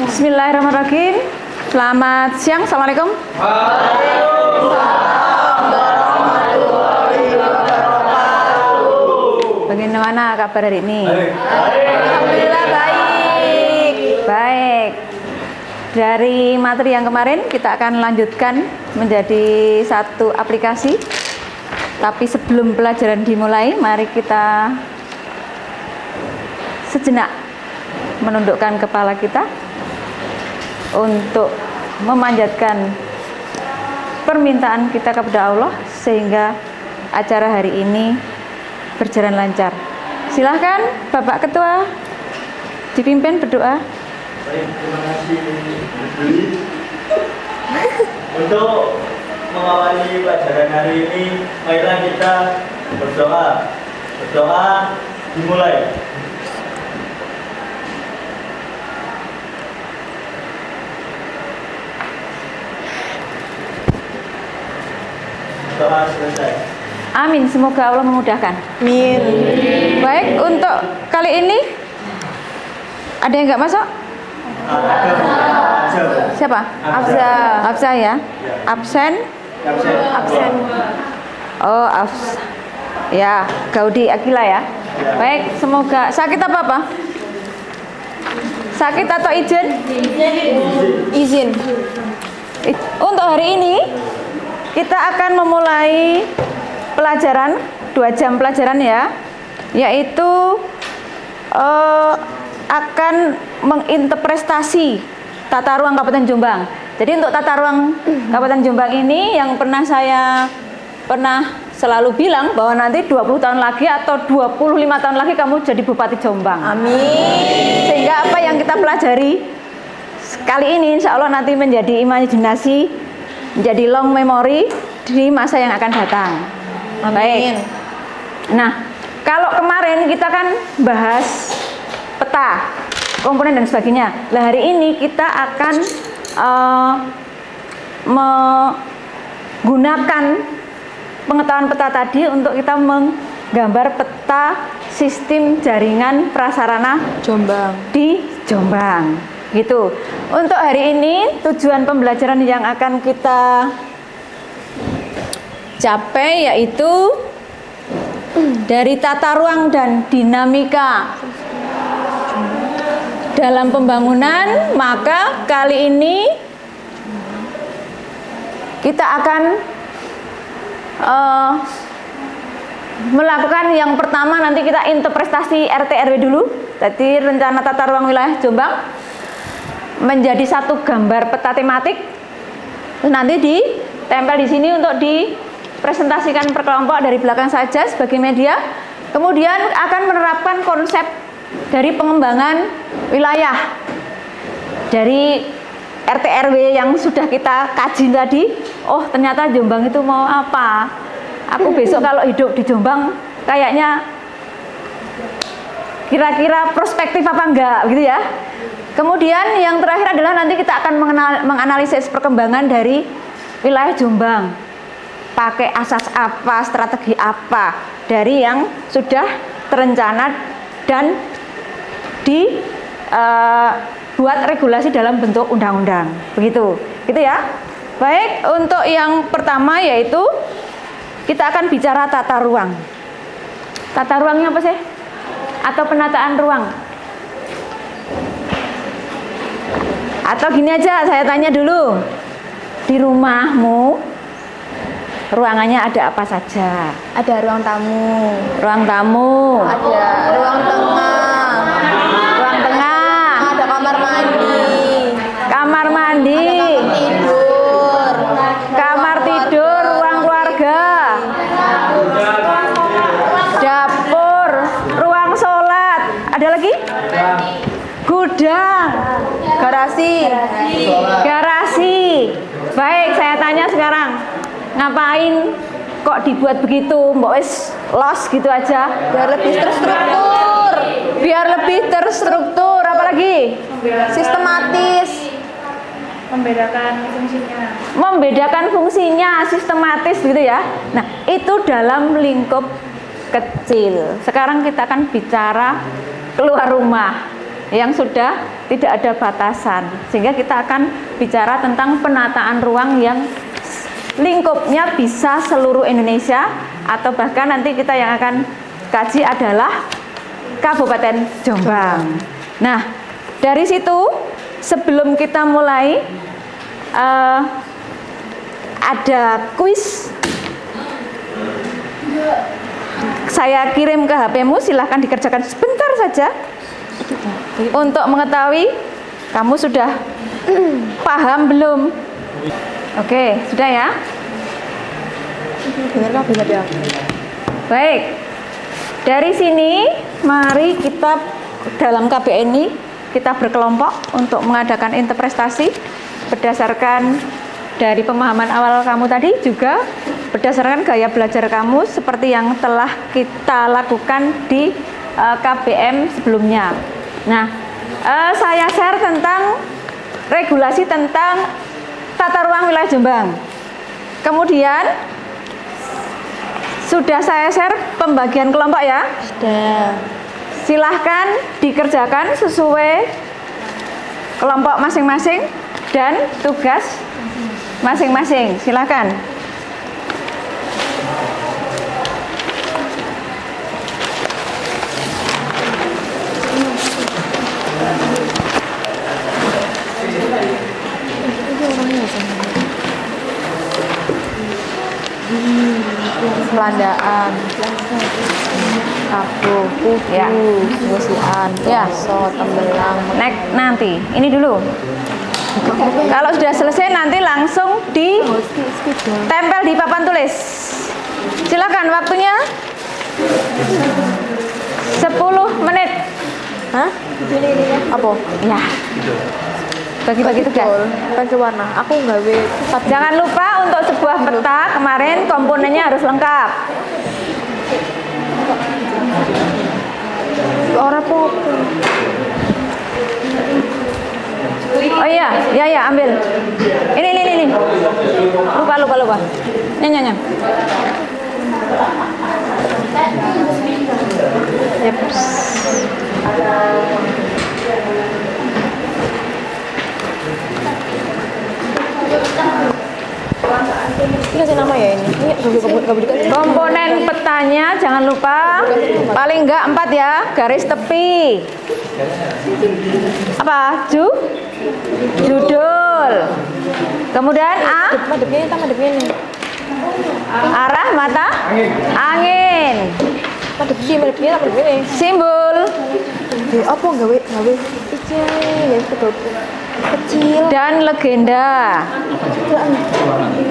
Bismillahirrahmanirrahim. Selamat siang. Assalamualaikum. Bagaimana kabar hari ini? Alhamdulillah baik. Baik. Dari materi yang kemarin kita akan lanjutkan menjadi satu aplikasi. Tapi sebelum pelajaran dimulai, mari kita sejenak menundukkan kepala kita untuk memanjatkan permintaan kita kepada Allah sehingga acara hari ini berjalan lancar. Silahkan Bapak Ketua dipimpin berdoa. Baik, terima kasih Beli. Untuk mengawali pelajaran hari ini, marilah kita berdoa. Berdoa dimulai. Doa selesai. Amin, semoga Allah memudahkan. Amin. Baik, untuk kali ini ada yang nggak masuk? Siapa? Absa ya? Absen? Absen. Oh, ya, Gaudi Akila ya. Baik, semoga sakit apa? Sakit atau izin? Izin. Untuk hari ini kita akan memulai pelajaran 2 jam pelajaran ya, yaitu akan menginterpretasi tata ruang Kabupaten Jombang. Jadi untuk tata ruang Kabupaten Jombang ini yang saya pernah selalu bilang bahwa nanti 20 tahun lagi atau 25 tahun lagi kamu jadi Bupati Jombang. Amin. Sehingga apa yang kita pelajari kali ini insya Allah nanti menjadi imajinasi, menjadi long memory di masa yang akan datang. Amin. Baik. Nah, kalau kemarin kita kan bahas peta, komponen dan sebagainya. Nah, hari ini kita akan menggunakan pengetahuan peta tadi untuk kita menggambar peta sistem jaringan prasarana Jombang. di Jombang. Gitu. Untuk hari ini tujuan pembelajaran yang akan kita capai yaitu dari tata ruang dan dinamika dalam pembangunan. Maka kali ini kita akan melakukan yang pertama, nanti kita interpretasi RT RW dulu. Jadi rencana tata ruang wilayah Jombang menjadi satu gambar peta tematik. Nanti ditempel di sini untuk dipresentasikan per kelompok dari belakang saja sebagai media. Kemudian akan menerapkan konsep dari pengembangan wilayah dari RT RW yang sudah kita kaji tadi. Oh, ternyata Jombang itu mau apa? Aku besok kalau hidup di Jombang kayaknya kira-kira prospektif apa enggak gitu ya. Kemudian yang terakhir adalah nanti kita akan menganalisis perkembangan dari wilayah Jombang. Pakai asas apa, strategi apa dari yang sudah terencana dan dibuat regulasi dalam bentuk undang-undang. Begitu. Gitu ya. Baik, untuk yang pertama yaitu kita akan bicara tata ruang. Tata ruangnya apa sih? Atau penataan ruang? Atau gini aja, saya tanya dulu. Di rumahmu ruangannya ada apa saja? Ada ruang tamu. Ruang tamu. Ada ruang tengah. Ruang tengah. Ada kamar mandi. Kamar mandi. Ada kamar tidur. Kamar tidur, ruang keluarga. Dapur, ruang sholat. Ada lagi? Gudang. Garasi. Garasi. Baik, saya tanya sekarang. Ngapain kok dibuat begitu? Mbok wis los gitu aja. Biar lebih terstruktur. Biar lebih terstruktur. Apa lagi? Sistematis. Membedakan fungsinya, sistematis gitu ya. Nah, itu dalam lingkup kecil. Sekarang kita akan bicara keluar rumah. yang sudah tidak ada batasan. Sehingga kita akan bicara tentang penataan ruang yang lingkupnya bisa seluruh Indonesia, atau bahkan nanti kita yang akan kaji adalah Kabupaten Jombang. Nah, dari situ sebelum kita mulai ada kuis. Saya kirim ke HP-mu, silahkan dikerjakan sebentar saja untuk mengetahui kamu sudah paham belum. Oke, sudah ya? Baik. Dari sini mari kita dalam KBN ini kita berkelompok untuk mengadakan interpretasi berdasarkan dari pemahaman awal kamu tadi, juga berdasarkan gaya belajar kamu seperti yang telah kita lakukan di KBM sebelumnya. Nah, saya share tentang regulasi tentang tata ruang wilayah Jombang. Kemudian sudah saya share pembagian kelompok ya. Sudah. Silahkan dikerjakan sesuai kelompok masing-masing dan tugas masing-masing. Silahkan. Pelandaan, abu, kubu, Ya. musian, Ya. so, tembelang. Nanti ini dulu. Kalau sudah selesai nanti langsung ditempel di papan tulis. Silakan, waktunya 10 menit. Hah? Apa? Ya. Bagi-bagi tugas. Pakai warna. Aku nggawe Jangan lupa untuk sebuah peta kemarin komponennya harus lengkap. orang apa? Oh iya, ya ambil. Ini. Lupa. Nyang. Yep. Ini kasih nama ya ini. Ini Komponen petanya jangan lupa paling enggak 4 ya, garis tepi. Apa? Judul. Kemudian madepnya ini. arah mata angin. Madepnya ini. Simbol Apa gawe iki ya kecil. dan legenda.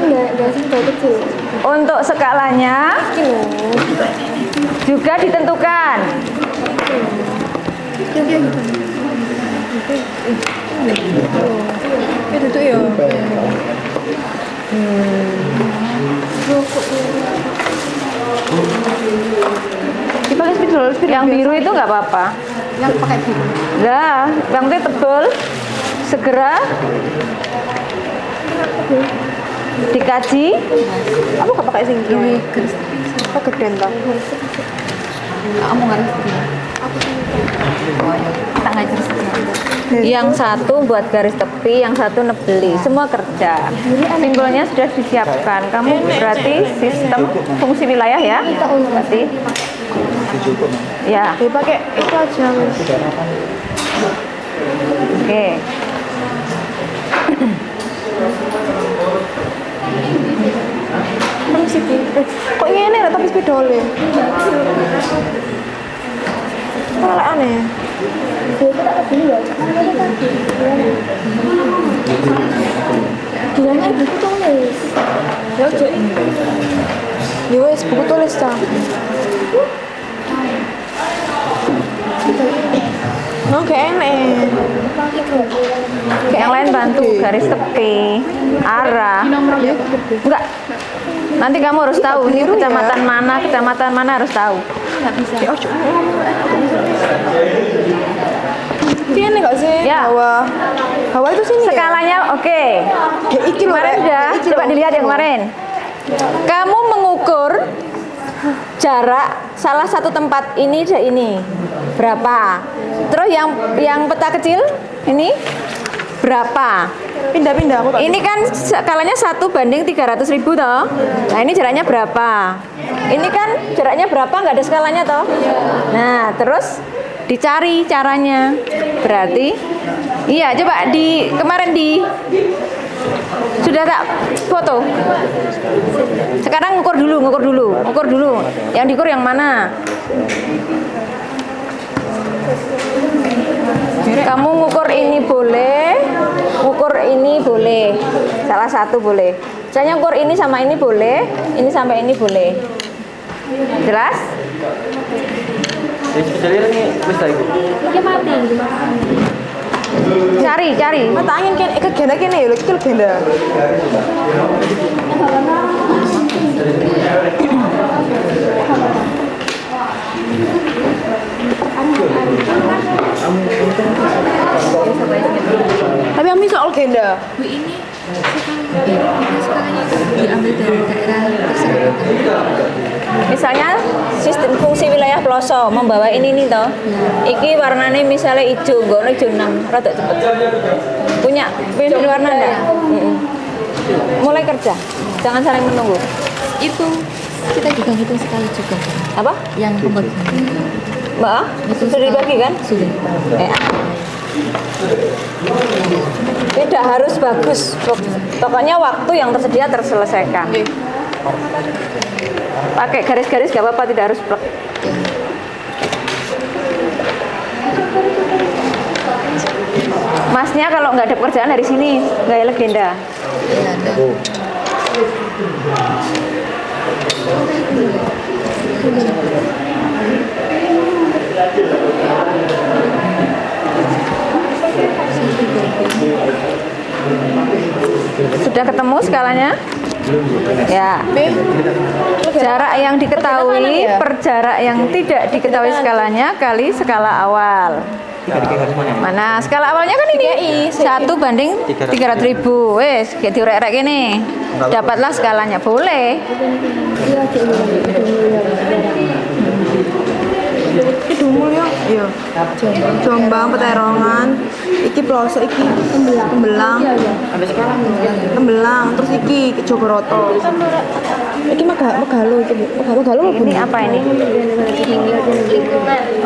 Enggak simbol kecil. Untuk skalanya juga ditentukan. Itu ya. Dipakai spidol. Yang biru itu nggak apa-apa. Yang pakai biru. Lah, yang penting tebel. Segera dikaji. Aku gak pakai sing ini garis apa gedean ta? Kamu garis tak ngajar Yang satu buat garis tepi, yang satu nebeli. Semua kerja. Simbolnya sudah disiapkan. Kamu berarti sistem fungsi wilayah ya? Berarti ya. pakai itu aja. Oke. Kok ini ada tapi spidol ya? Malah aneh. Bilangnya buku tulis. Ya, Cuk. Ya wes buku tulis ta. Oke, enak. Yang lain bantu garis tepi, arah. Enggak. Nanti kamu harus tahu ini kecamatan mana harus tahu. Ini enggak sih? Ya. Hawa itu sini ya? Skalanya oke. Ya, iki loh, Kemarin Rek. udah, Iki coba loh. dilihat yang kemarin. Kamu mengukur jarak salah satu tempat ini dan ini berapa. Terus yang peta kecil ini berapa. Pindah-pindah aku. Ini kan skalanya 1:300.000 toh. Nah ini jaraknya berapa. Ini kan jaraknya berapa, nggak ada skalanya toh. Nah terus dicari caranya. Berarti iya, coba kemarin sudah tak foto. Sekarang ngukur dulu. Yang diukur yang mana? Kamu ngukur ini boleh, ngukur ini boleh. Salah satu boleh. Misalnya ngukur ini sama ini boleh, ini sampai ini boleh. Jelas? Cari. Mata angin kan kegenda kene ya, iki legenda. Tapi Ami soal legenda. Bu ini skalanya diambil dari daerah tersebut. Misalnya sistem fungsi wilayah pelosok membawa ini toh. Iki warnanya misalnya hijau, gono hijau 6, rada cepet. Punya warna enggak? Mulai kerja. Jangan saling menunggu. Itu kita juga hitung sekali juga. Apa? Yang pembagian. Mbak, sudah dibagi kan? Sudah. Tidak harus bagus. Pokoknya waktu yang tersedia terselesaikan. Pakai garis-garis gak apa-apa, tidak harus plek. Masnya kalau nggak ada pekerjaan dari sini, gaya legenda. Iya, ada. Sudah ketemu skalanya? Ya. Jarak yang diketahui per jarak yang tidak diketahui skalanya kali skala awal. Mana skala awalnya kan ini 1:300.000. Wes, kayak diurek-urek gini. Dapatlah skalanya, boleh. Iki Dumul ya. Iya. Jombang, Peterongan, iki pelosok iki Tembelang. Tembelang, terus iki Jogoroto. Iki Megalo iki, Bu. Megalo Ini apa ini?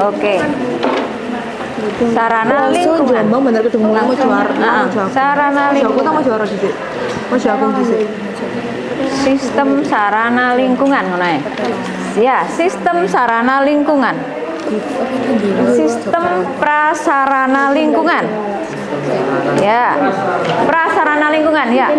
Oke. Sarana lingkungan. Jombang bener ketemu mau juara. Sarana Aku lingkungan. tak mau juara dhisik. Mau jago dhisik. Sistem sarana lingkungan ngono ae. Ya, sistem sarana lingkungan. Sistem prasarana lingkungan. Ya. Prasarana lingkungan, ya.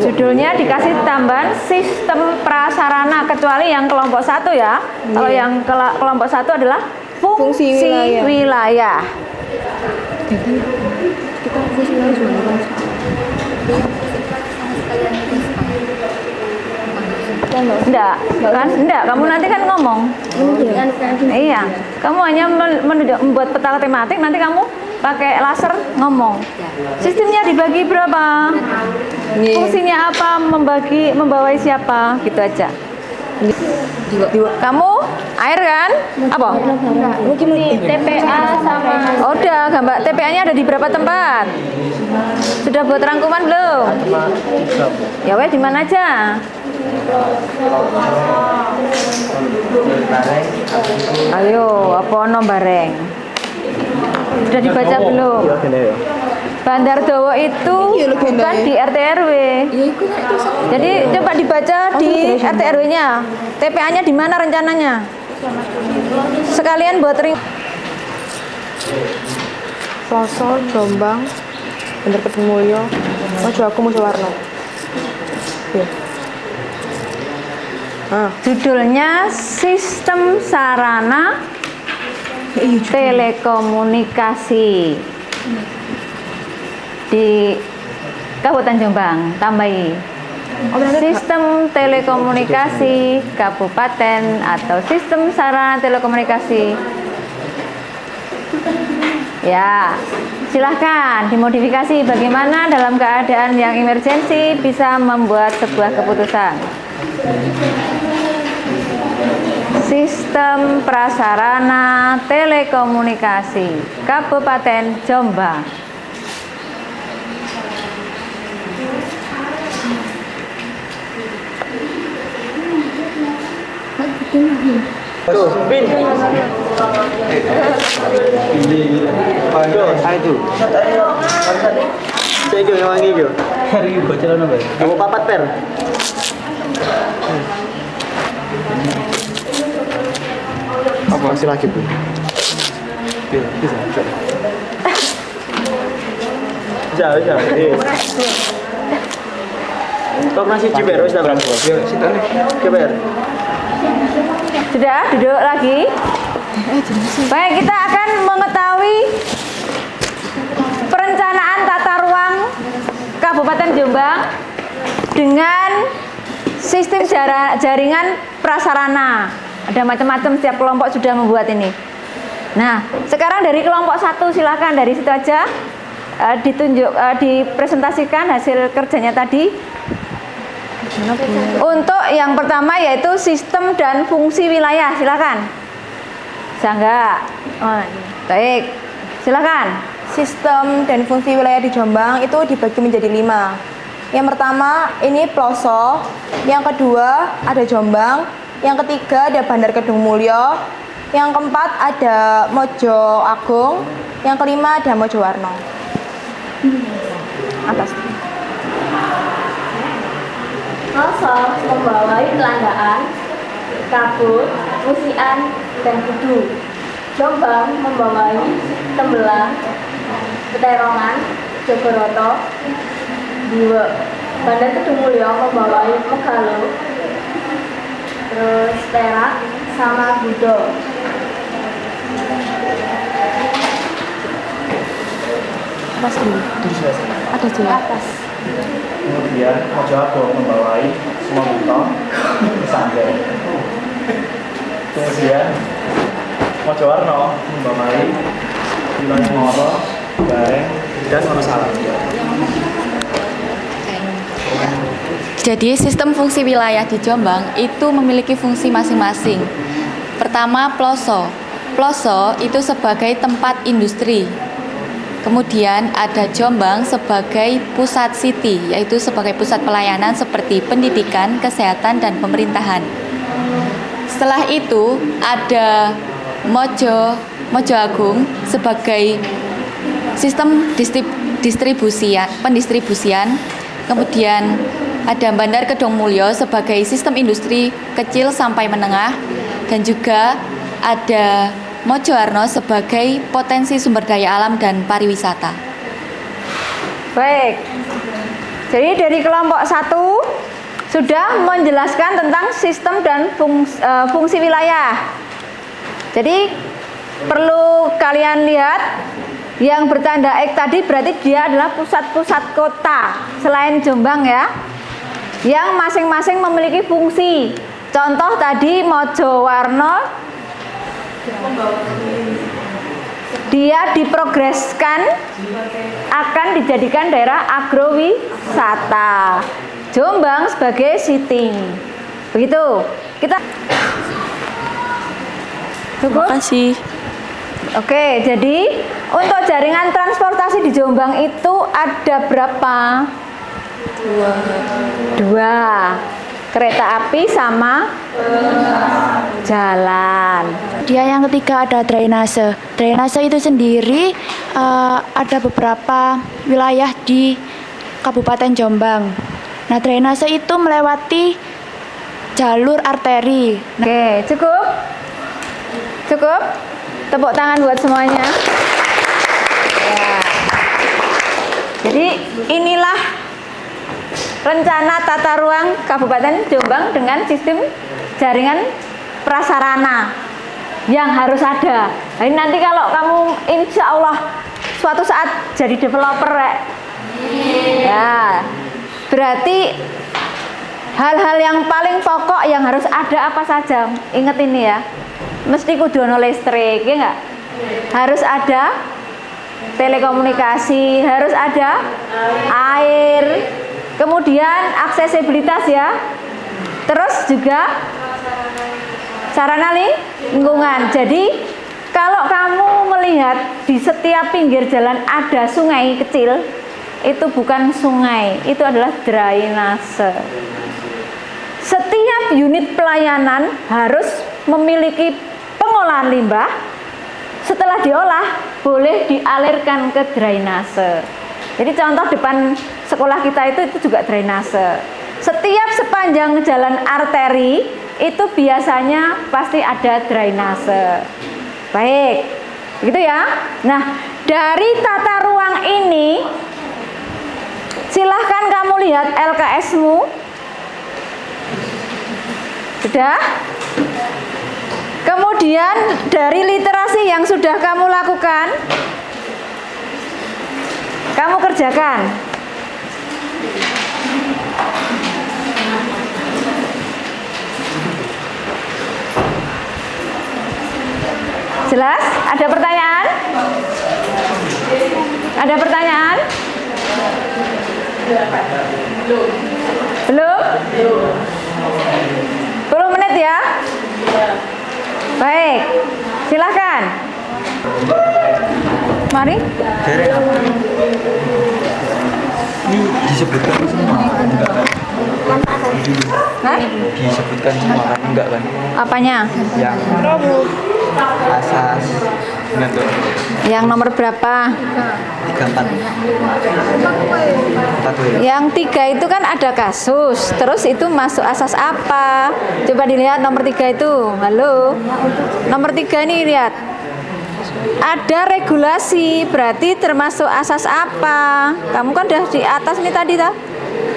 Judulnya dikasih tambahan sistem prasarana kecuali yang kelompok 1 ya. Kalau yang kelompok 1 adalah fungsi wilayah. Enggak, kan? Enggak, kamu nanti kan ngomong. Iya, kamu hanya membuat peta tematik, nanti kamu pakai laser ngomong. Sistemnya dibagi berapa? Fungsinya apa? Membawai siapa? Gitu aja. Kamu air kan? Apa? TPA sama. Oh, udah, gambar TPA-nya ada di berapa tempat? Sudah buat rangkuman belum? Ya weh, di mana aja? Ayo, apa ono bareng? Sudah dibaca belum? Bandar Dowo itu bukan di RT RW. Jadi coba dibaca di RT RW-nya. TPA-nya di mana rencananya? Sekalian buat ring. Pelosok, Jombang, Bener Kedungmulyo, Mojoagung, Mojowarno. Iya. Judulnya Sistem Sarana Telekomunikasi di Kabupaten Jombang. Tambahi Sistem Telekomunikasi Kabupaten atau Sistem Sarana Telekomunikasi. Ya, Silahkan dimodifikasi bagaimana dalam keadaan yang emergensi bisa membuat sebuah keputusan. Sistem prasarana telekomunikasi Kabupaten Jombang. Tuh, Bin. Ayo. Saya kira wangi kyo. Hari ini bocor apa? Kamu papat per. Apa masih lagi bu? Bisa. Jauh. Kok nasi ciber wis ta, Bang? Yo, sitane. Ciber. Sudah, duduk lagi. Baik, kita akan mengetahui perencanaan tata ruang Kabupaten Jombang dengan sistem jaringan prasarana. Ada macam-macam, setiap kelompok sudah membuat ini. Nah, sekarang dari kelompok 1 silakan, dari situ aja dipresentasikan hasil kerjanya tadi. Untuk yang pertama yaitu sistem dan fungsi wilayah, silakan. Sangga. Oh, baik, silakan. Sistem dan fungsi wilayah di Jombang itu dibagi menjadi 5. Yang pertama ini Ploso, yang kedua ada Jombang, yang ketiga ada Bandar Kedung Mulyo, yang keempat ada Mojo Agung, yang kelima ada Mojo Warno. Atas. Ploso membawahi Telandaan, Kabut, Musian, dan Kudu. Jombang membawahi Tembelang, Peterongan, Jogoroto, Diwe. Bandar Kedung Mulyo membawahi Megalo, terus Perak, sama Budo. Mas dulu. Ada di atas. Kemudian Mojo Agung membawahi Sumabuto, Sangger. Kemudian Mojo Warno membawahi wilayah Moro, Bareng, dan Wonosalam. Jadi sistem fungsi wilayah di Jombang itu memiliki fungsi masing-masing. Pertama, Ploso. Ploso itu sebagai tempat industri. Kemudian ada Jombang sebagai pusat city, yaitu sebagai pusat pelayanan seperti pendidikan, kesehatan, dan pemerintahan. Setelah itu ada Mojo Agung sebagai sistem pendistribusian. Kemudian ada Bandar Kedung Mulyo sebagai sistem industri kecil sampai menengah, dan juga ada Mojo Warno sebagai potensi sumber daya alam dan pariwisata. Baik. Jadi dari kelompok 1 sudah menjelaskan tentang sistem dan fungsi wilayah. Jadi perlu kalian lihat yang bertanda X tadi berarti dia adalah pusat-pusat kota selain Jombang ya, yang masing-masing memiliki fungsi. Contoh tadi Mojo Warno, dia diprogreskan akan dijadikan daerah agrowisata. Jombang sebagai city. Begitu. Kita cukup? Terima kasih. Oke, jadi untuk jaringan transportasi di Jombang itu ada berapa? 2. Kereta api sama jalan. Dia yang ketiga ada drainase. Drainase itu sendiri ada beberapa wilayah di Kabupaten Jombang. Nah, drainase itu melewati jalur arteri. Oke, cukup? Cukup? Tepuk tangan buat semuanya. Ya. Jadi inilah rencana tata ruang Kabupaten Jombang dengan sistem jaringan prasarana yang harus ada. Nah, ini nanti kalau kamu insya Allah suatu saat jadi developer ya, berarti hal-hal yang paling pokok yang harus ada apa saja? Ingat ini ya, mesti kudu ono listrik, ya enggak? Harus ada telekomunikasi, harus ada air, kemudian aksesibilitas ya. Terus juga sarana lingkungan. Jadi kalau kamu melihat di setiap pinggir jalan ada sungai kecil, itu bukan sungai, itu adalah drainase. Setiap unit pelayanan harus memiliki pengolahan limbah. Setelah diolah, boleh dialirkan ke drainase. Jadi contoh depan sekolah kita itu juga drainase. Setiap sepanjang jalan arteri itu biasanya pasti ada drainase. Baik, begitu ya. Nah, dari tata ruang ini silahkan kamu lihat LKS-mu. Sudah? Kemudian dari literasi yang sudah kamu lakukan, kamu kerjakan. Jelas? Ada pertanyaan? Ada pertanyaan? Belum? 10 menit ya? Baik, silahkan. Mari. Ini disebutkan semua kan enggak kan? Hah? Disebutkan semua kan enggak kan? Apanya? Yang asas bentuk Yang nomor berapa? 34 42. Yang 3 itu kan ada kasus. Terus itu masuk asas apa? Coba dilihat nomor 3 itu. Halo. Nomor 3 ini lihat. Ada regulasi, berarti termasuk asas apa? Kamu kan udah di atas nih tadi toh.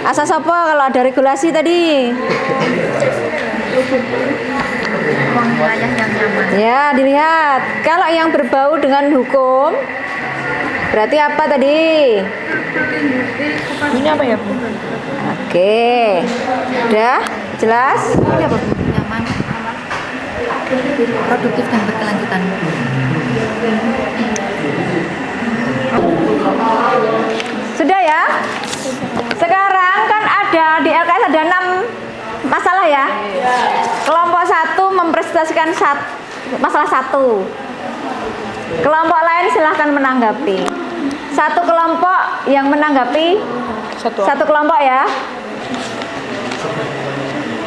Asas apa kalau ada regulasi tadi? Ya, dilihat. Kalau yang berbau dengan hukum, berarti apa tadi? Ini apa ya, Bu? Oke. Udah? Jelas? Ini apa, Bu? Nyaman, produktif dan berkelanjutan. Sudah ya? Sekarang kan ada di LKS ada 6 masalah ya. Kelompok 1 mempresentasikan masalah 1. Kelompok lain silahkan menanggapi. Satu kelompok yang menanggapi satu kelompok ya.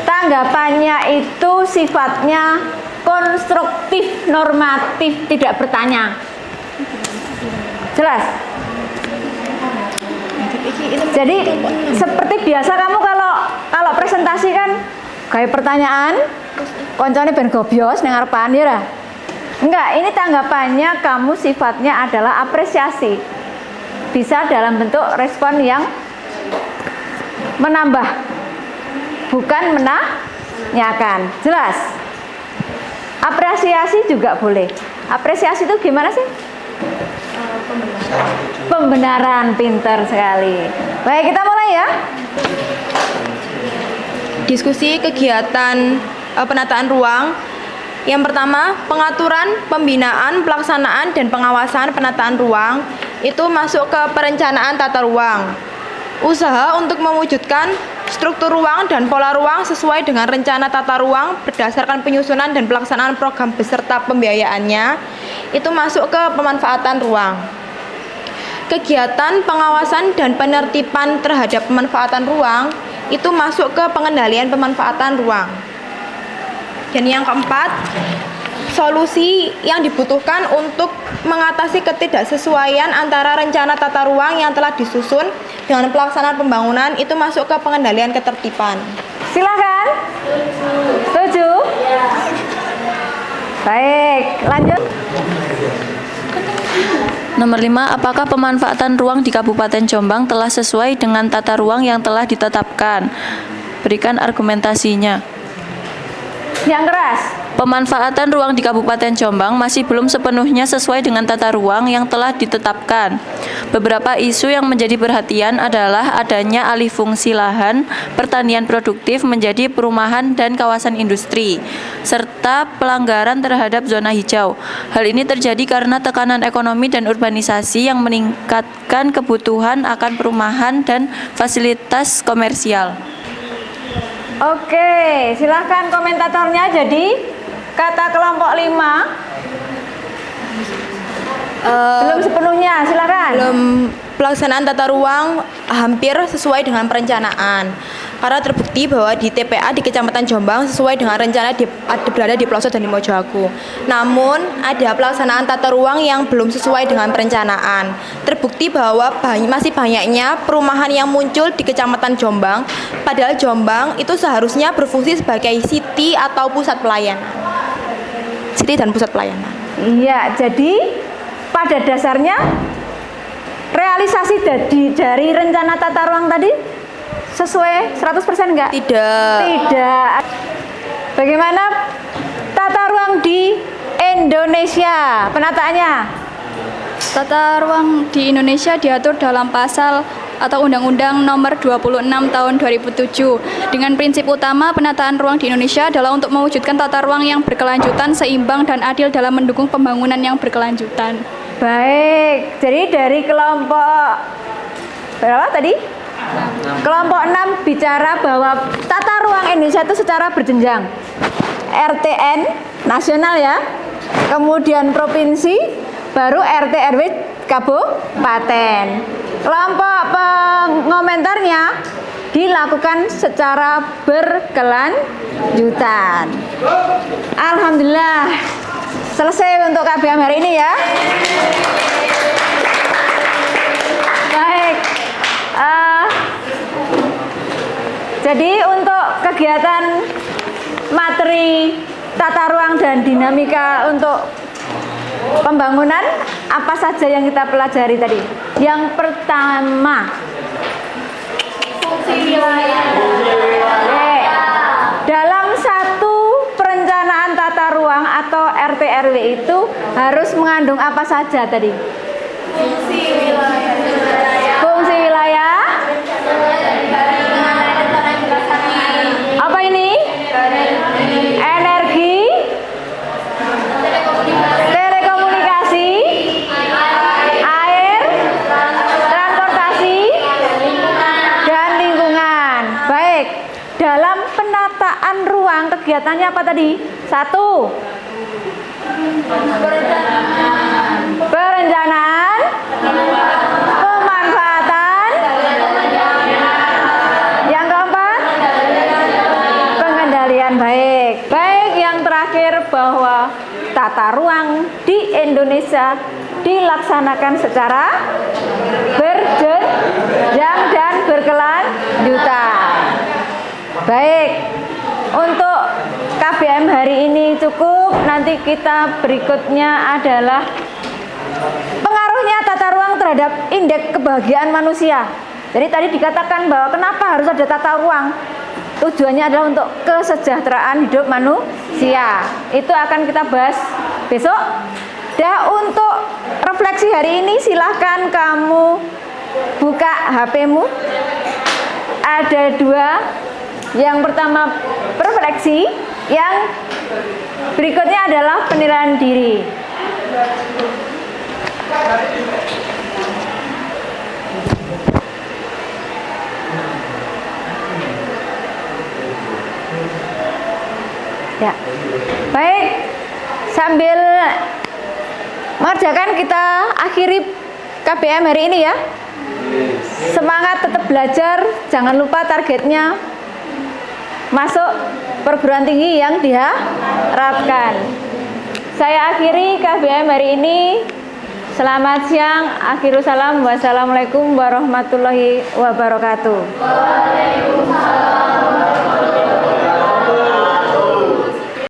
Tanggapannya itu sifatnya konstruktif, normatif, tidak bertanya. Jelas? Jadi seperti biasa kamu kalau presentasi kan kayak pertanyaan koncone ben gobyos ning ngarepan ya ra? Enggak, ini tanggapannya kamu sifatnya adalah apresiasi. Bisa dalam bentuk respon yang menambah, bukan menanyakan. Jelas? Apresiasi juga boleh. Apresiasi itu gimana sih? Pembenaran, pinter sekali. Baik, kita mulai ya. Diskusi kegiatan penataan ruang. Yang pertama, pengaturan, pembinaan, pelaksanaan, dan pengawasan penataan ruang itu masuk ke perencanaan tata ruang. Usaha untuk mewujudkan struktur ruang dan pola ruang sesuai dengan rencana tata ruang berdasarkan penyusunan dan pelaksanaan program beserta pembiayaannya itu masuk ke pemanfaatan ruang. Kegiatan pengawasan dan penertiban terhadap pemanfaatan ruang itu masuk ke pengendalian pemanfaatan ruang. Dan yang keempat, solusi yang dibutuhkan untuk mengatasi ketidaksesuaian antara rencana tata ruang yang telah disusun dengan pelaksanaan pembangunan itu masuk ke pengendalian ketertiban. Silakan. Setuju? Baik, lanjut. Nomor 5, apakah pemanfaatan ruang di Kabupaten Jombang telah sesuai dengan tata ruang yang telah ditetapkan? Berikan argumentasinya. Yang keras. Pemanfaatan ruang di Kabupaten Jombang masih belum sepenuhnya sesuai dengan tata ruang yang telah ditetapkan. Beberapa isu yang menjadi perhatian adalah adanya alih fungsi lahan, pertanian produktif menjadi perumahan dan kawasan industri, serta pelanggaran terhadap zona hijau. Hal ini terjadi karena tekanan ekonomi dan urbanisasi yang meningkatkan kebutuhan akan perumahan dan fasilitas komersial. Oke, silahkan komentatornya. Jadi kata kelompok 5 belum sepenuhnya, silakan. Belum, pelaksanaan tata ruang hampir sesuai dengan perencanaan. Karena terbukti bahwa di TPA di Kecamatan Jombang sesuai dengan rencana berada di pelosok dan di Mojoaku. Namun ada pelaksanaan tata ruang yang belum sesuai dengan perencanaan. Terbukti bahwa masih banyaknya perumahan yang muncul di Kecamatan Jombang, padahal Jombang itu seharusnya berfungsi sebagai city atau pusat pelayanan. City dan pusat pelayanan. Iya, jadi pada dasarnya realisasi dari rencana tata ruang tadi sesuai 100% enggak? Tidak. Tidak. Bagaimana tata ruang di Indonesia? Penataannya? Tata ruang di Indonesia diatur dalam pasal atau Undang-Undang Nomor 26 Tahun 2007 dengan prinsip utama penataan ruang di Indonesia adalah untuk mewujudkan tata ruang yang berkelanjutan, seimbang dan adil dalam mendukung pembangunan yang berkelanjutan. Baik, jadi dari kelompok berapa tadi? Kelompok 6 bicara bahwa tata ruang Indonesia itu secara berjenjang. RTN nasional ya, kemudian provinsi, baru RT RW kabupaten. Kelompok pengomentarnya dilakukan secara berkelanjutan. Alhamdulillah selesai untuk KBM hari ini ya. Baik. Jadi untuk kegiatan materi tata ruang dan dinamika untuk pembangunan apa saja yang kita pelajari tadi? Yang pertama, fungsi wilayah. Dalam satu perencanaan tata ruang atau RT RW itu harus mengandung apa saja tadi? Fungsi wilayah. Fungsi wilayah. Apa ini? Energi. Telekomunikasi. Air. Transportasi. Dan lingkungan. Baik. Dalam penataan ruang kegiatannya apa tadi? 1. Perencanaan. Pemanfaatan. Yang keempat, pengendalian. Baik. Baik, yang terakhir bahwa tata ruang di Indonesia dilaksanakan secara berjenjang dan berkelanjutan. Baik, untuk KBM hari ini cukup. Nanti kita berikutnya adalah pengaruhnya tata ruang terhadap indeks kebahagiaan manusia. Jadi tadi dikatakan bahwa kenapa harus ada tata ruang? Tujuannya adalah untuk kesejahteraan hidup manusia. Itu akan kita bahas besok. Dan untuk refleksi hari ini silahkan kamu buka HP-mu. Ada 2. Yang pertama refleksi, yang berikutnya adalah penilaian diri. Ya. Baik, sambil mengerjakan kita akhiri KBM hari ini ya. Semangat tetap belajar, jangan lupa targetnya masuk perguruan tinggi yang diharapkan. Saya akhiri KBM hari ini. Selamat siang, akhirul salam, wassalamualaikum warahmatullahi wabarakatuh. Waalaikumsalam.